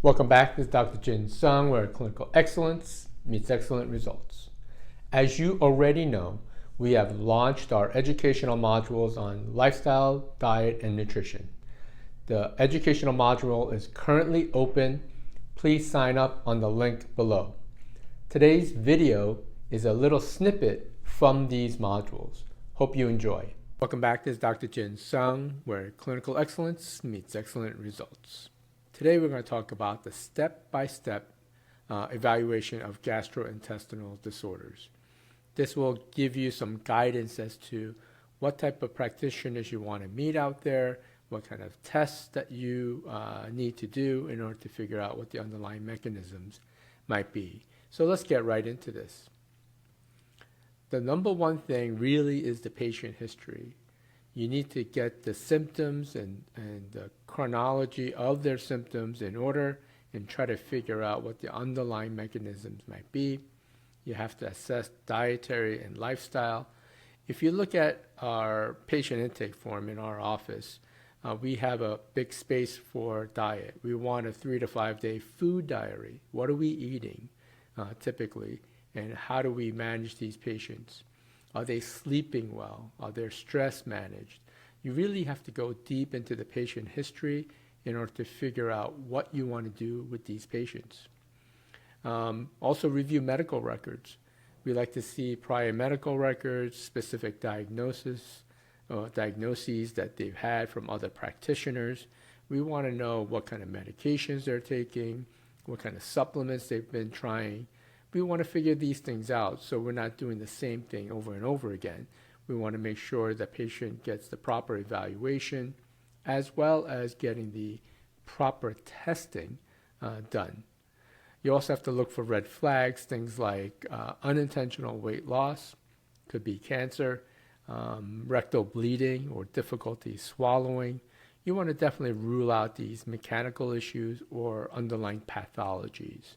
Welcome back. This is Dr. Jin Sung, where clinical excellence meets excellent results. As you already know, we have launched our educational modules on lifestyle, diet, and nutrition. The educational module is currently open. Please sign up on the link below. Today's video is a little snippet from these modules. Hope you enjoy. Welcome back. This is Dr. Jin Sung, where clinical excellence meets excellent results. Today we're going to talk about the step-by-step evaluation of gastrointestinal disorders. This will give you some guidance as to what type of practitioners you want to meet out there, what kind of tests that you need to do in order to figure out what the underlying mechanisms might be. So let's get right into this. The number one thing really is the patient history. You need to get the symptoms and the chronology of their symptoms in order and try to figure out what the underlying mechanisms might be. You have to assess dietary and lifestyle. If you look at our patient intake form in our office, we have a big space for diet. We want a 3 to 5 day food diary. What are we eating typically, and how do we manage these patients? Are they sleeping well? Are their stress managed? You really have to go deep into the patient history in order to figure out what you want to do with these patients. Also review medical records. We like to see prior medical records, specific diagnoses that they've had from other practitioners. We want to know what kind of medications they're taking, what kind of supplements they've been trying. We want to figure these things out so we're not doing the same thing over and over again. We want to make sure the patient gets the proper evaluation as well as getting the proper testing done. You also have to look for red flags, things like unintentional weight loss, could be cancer, rectal bleeding or difficulty swallowing. You want to definitely rule out these mechanical issues or underlying pathologies.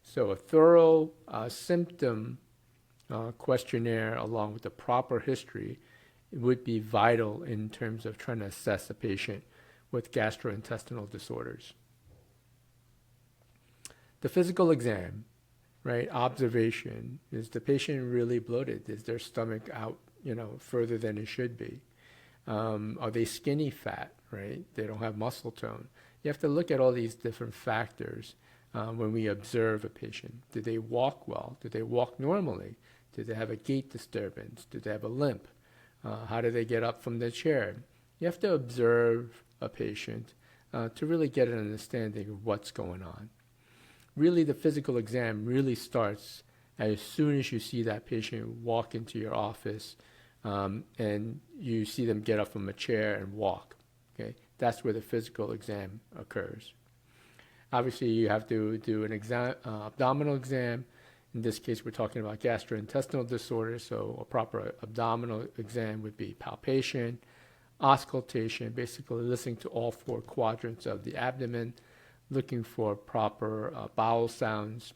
So a thorough symptom questionnaire along with the proper history would be vital in terms of trying to assess a patient with gastrointestinal disorders. The physical exam, right? Observation. Is the patient really bloated? Is their stomach out, further than it should be? Are they skinny fat, right? They don't have muscle tone. You have to look at all these different factors when we observe a patient. Do they walk well? Do they walk normally? Do they have a gait disturbance? Do they have a limp? How do they get up from the chair? You have to observe a patient to really get an understanding of what's going on. Really, the physical exam really starts as soon as you see that patient walk into your office and you see them get up from a chair and walk. Okay, that's where the physical exam occurs. Obviously, you have to do an abdominal exam. In this case, we're talking about gastrointestinal disorders, so a proper abdominal exam would be palpation, auscultation, basically listening to all 4 quadrants of the abdomen, looking for proper bowel sounds.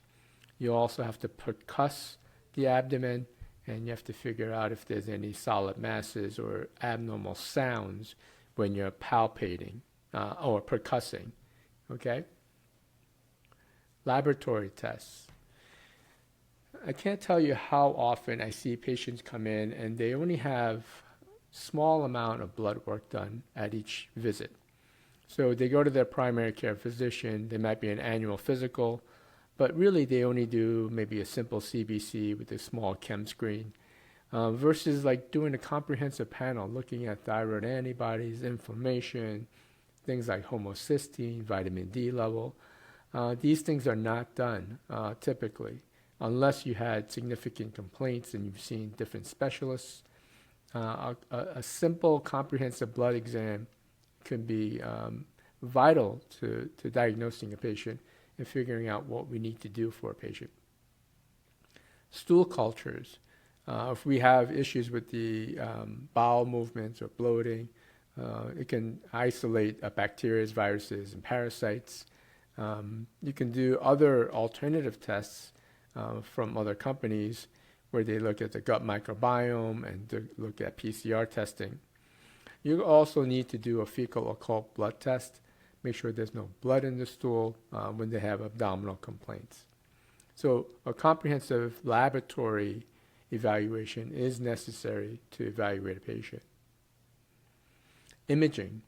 You also have to percuss the abdomen, and you have to figure out if there's any solid masses or abnormal sounds when you're palpating or percussing, okay? Laboratory tests. I can't tell you how often I see patients come in and they only have small amount of blood work done at each visit. So they go to their primary care physician, there might be an annual physical, but really they only do maybe a simple CBC with a small chem screen versus like doing a comprehensive panel looking at thyroid antibodies, inflammation, things like homocysteine, vitamin D level. These things are not done typically unless you had significant complaints and you've seen different specialists. A simple comprehensive blood exam can be vital to diagnosing a patient and figuring out what we need to do for a patient. Stool cultures. If we have issues with the bowel movements or bloating, it can isolate bacteria, viruses, and parasites. You can do other alternative tests from other companies where they look at the gut microbiome and they look at PCR testing. You also need to do a fecal occult blood test make sure there's no blood in the stool when they have abdominal complaints. So a comprehensive laboratory evaluation is necessary to evaluate a patient. Imaging.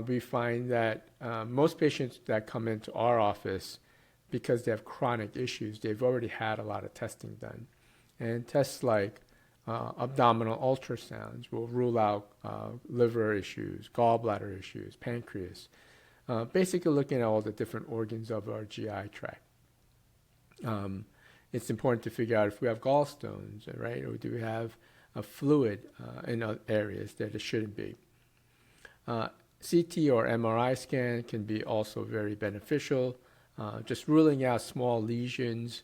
We find that most patients that come into our office, because they have chronic issues, they've already had a lot of testing done. And tests like abdominal ultrasounds will rule out liver issues, gallbladder issues, pancreas, basically looking at all the different organs of our GI tract. It's important to figure out if we have gallstones, right, or do we have a fluid in areas that it shouldn't be. CT or MRI scan can be also very beneficial, just ruling out small lesions,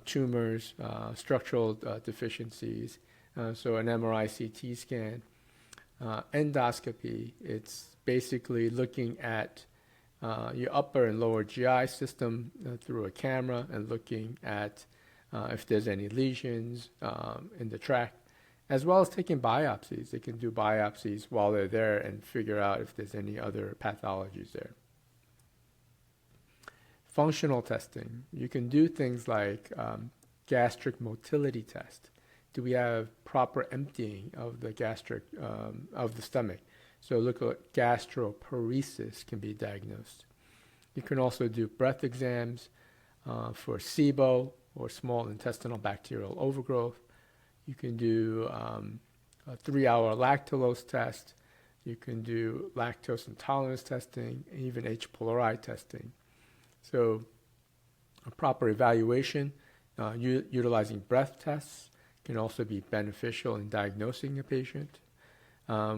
tumors, structural deficiencies. So an MRI CT scan. Endoscopy, it's basically looking at your upper and lower GI system through a camera and looking at if there's any lesions in the tract, as well as taking biopsies. They can do biopsies while they're there and figure out if there's any other pathologies there. Functional testing. You can do things like gastric motility test. Do we have proper emptying of the gastric, of the stomach? So look at gastroparesis can be diagnosed. You can also do breath exams for SIBO or small intestinal bacterial overgrowth. You can do a 3-hour lactulose test. You can do lactose intolerance testing, and even H. pylori testing. So a proper evaluation utilizing breath tests can also be beneficial in diagnosing a patient.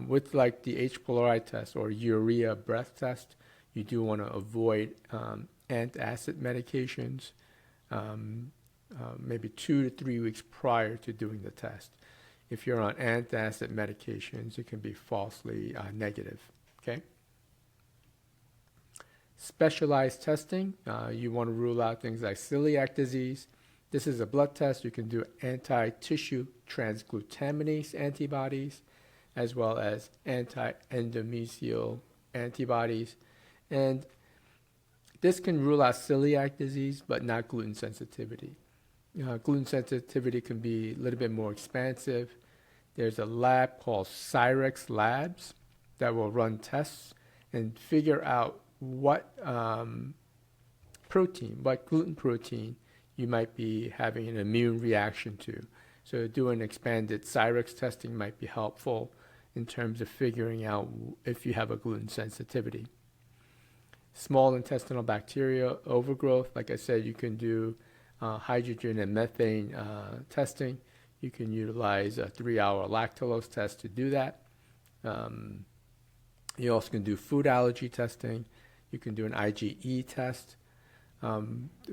With like the H. pylori test or urea breath test, you do want to avoid antacid medications maybe 2 to 3 weeks prior to doing the test. If you're on antacid medications, it can be falsely negative, okay? Specialized testing, you want to rule out things like celiac disease. This is a blood test. You can do anti-tissue transglutaminase antibodies, as well as anti-endometrial antibodies. And this can rule out celiac disease, but not gluten sensitivity. Gluten sensitivity can be a little bit more expansive. There's a lab called Cyrex Labs that will run tests and figure out what gluten protein you might be having an immune reaction to. So doing expanded Cyrex testing might be helpful in terms of figuring out if you have a gluten sensitivity. Small intestinal bacteria overgrowth, like I said, you can do hydrogen and methane testing. You can utilize a 3-hour lactulose test to do that. You also can do food allergy testing. You can do an IgE test.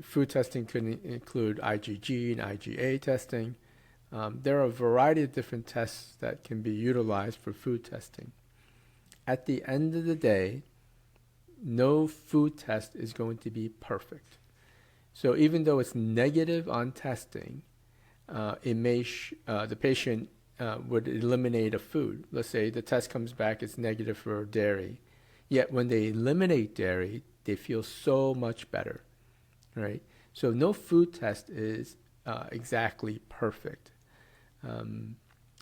Food testing could include IgG and IgA testing. There are a variety of different tests that can be utilized for food testing. At the end of the day, no food test is going to be perfect. So even though it's negative on testing, the patient would eliminate a food. Let's say the test comes back, it's negative for dairy. Yet when they eliminate dairy, they feel so much better, right? So no food test is exactly perfect.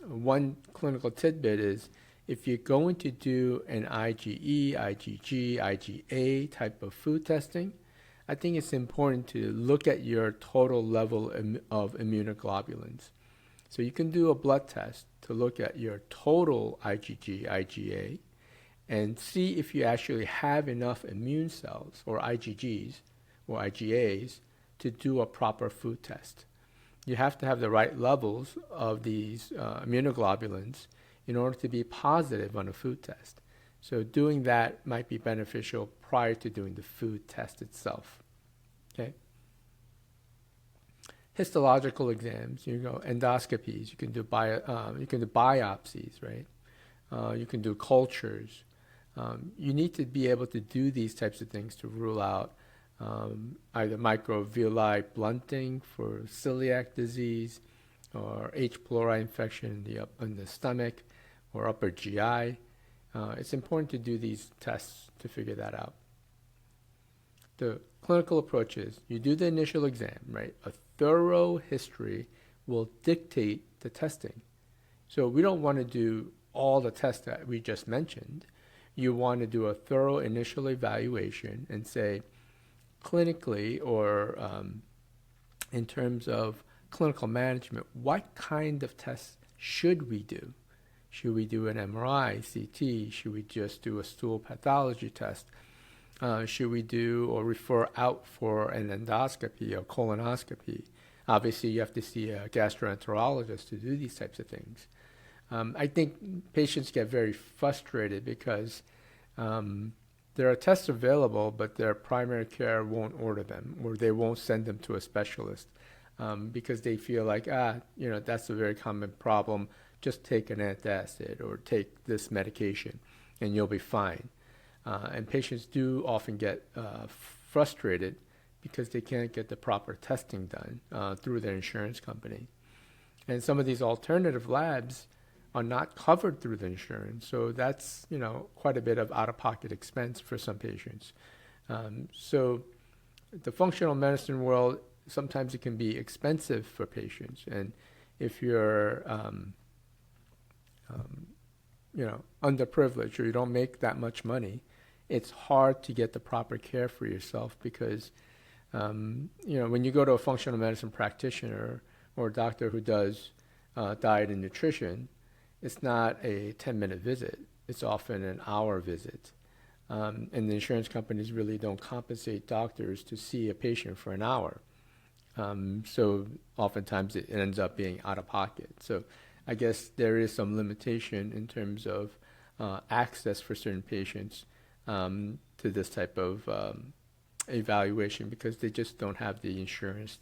One clinical tidbit is if you're going to do an IgE, IgG, IgA type of food testing, I think it's important to look at your total level of immunoglobulins. So you can do a blood test to look at your total IgG, IgA, and see if you actually have enough immune cells, or IgGs, or IgAs, to do a proper food test. You have to have the right levels of these immunoglobulins in order to be positive on a food test. So doing that might be beneficial prior to doing the food test itself. Okay. Histological exams, endoscopies. You can do biopsies, right? You can do cultures. You need to be able to do these types of things to rule out either microvilli blunting for celiac disease, or H. pylori infection in the stomach or upper GI. It's important to do these tests to figure that out. the clinical approach is you do the initial exam, right? A thorough history will dictate the testing. So we don't want to do all the tests that we just mentioned. You want to do a thorough initial evaluation and say, clinically or in terms of clinical management, what kind of tests should we do? Should we do an MRI, CT? Should we just do a stool pathology test? Should we do or refer out for an endoscopy or colonoscopy? Obviously, you have to see a gastroenterologist to do these types of things. I think patients get very frustrated because there are tests available, but their primary care won't order them, or they won't send them to a specialist because they feel like, that's a very common problem. Just take an antacid or take this medication and you'll be fine. And patients do often get frustrated because they can't get the proper testing done through their insurance company. And some of these alternative labs are not covered through the insurance. So that's, quite a bit of out-of-pocket expense for some patients. So the functional medicine world, sometimes it can be expensive for patients. And if you're, underprivileged or you don't make that much money, it's hard to get the proper care for yourself because, when you go to a functional medicine practitioner or a doctor who does diet and nutrition, it's not a 10-minute visit. It's often an hour visit. And the insurance companies really don't compensate doctors to see a patient for an hour. So oftentimes it ends up being out of pocket. So I guess there is some limitation in terms of access for certain patients to this type of evaluation because they just don't have the insurance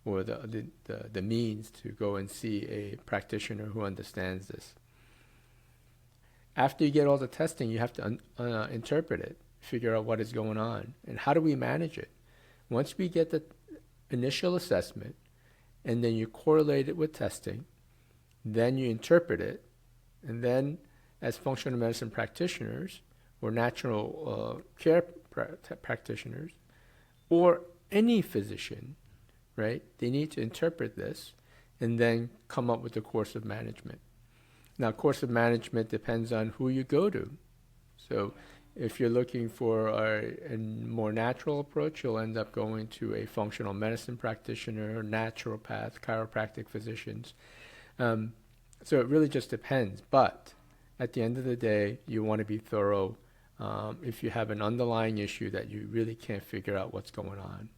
or the means to go and see a practitioner who understands this. After you get all the testing, you have to interpret it, figure out what is going on, and how do we manage it. Once we get the initial assessment, and then you correlate it with testing, then you interpret it, and then as functional medicine practitioners or natural care practitioners, or any physician, right? They need to interpret this and then come up with a course of management. Now, course of management depends on who you go to. So if you're looking for a more natural approach, you'll end up going to a functional medicine practitioner, naturopath, chiropractic physicians. So it really just depends. But at the end of the day, you want to be thorough if you have an underlying issue that you really can't figure out what's going on.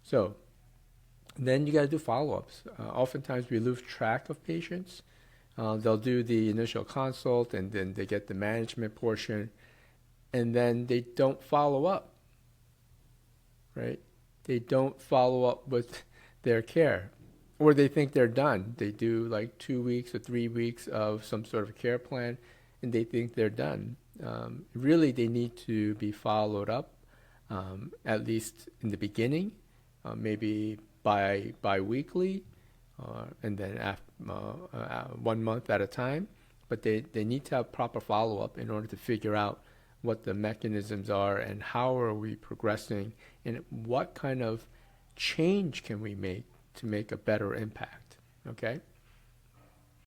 So then you got to do follow-ups. Oftentimes we lose track of patients. They'll do the initial consult and then they get the management portion and then they don't follow up, right? They don't follow up with their care or they think they're done. They do like 2 weeks or 3 weeks of some sort of care plan and they think they're done. Really, they need to be followed up at least in the beginning, maybe bi-weekly, and then 1 month at a time. But they need to have proper follow-up in order to figure out what the mechanisms are and how are we progressing and what kind of change can we make to make a better impact, okay?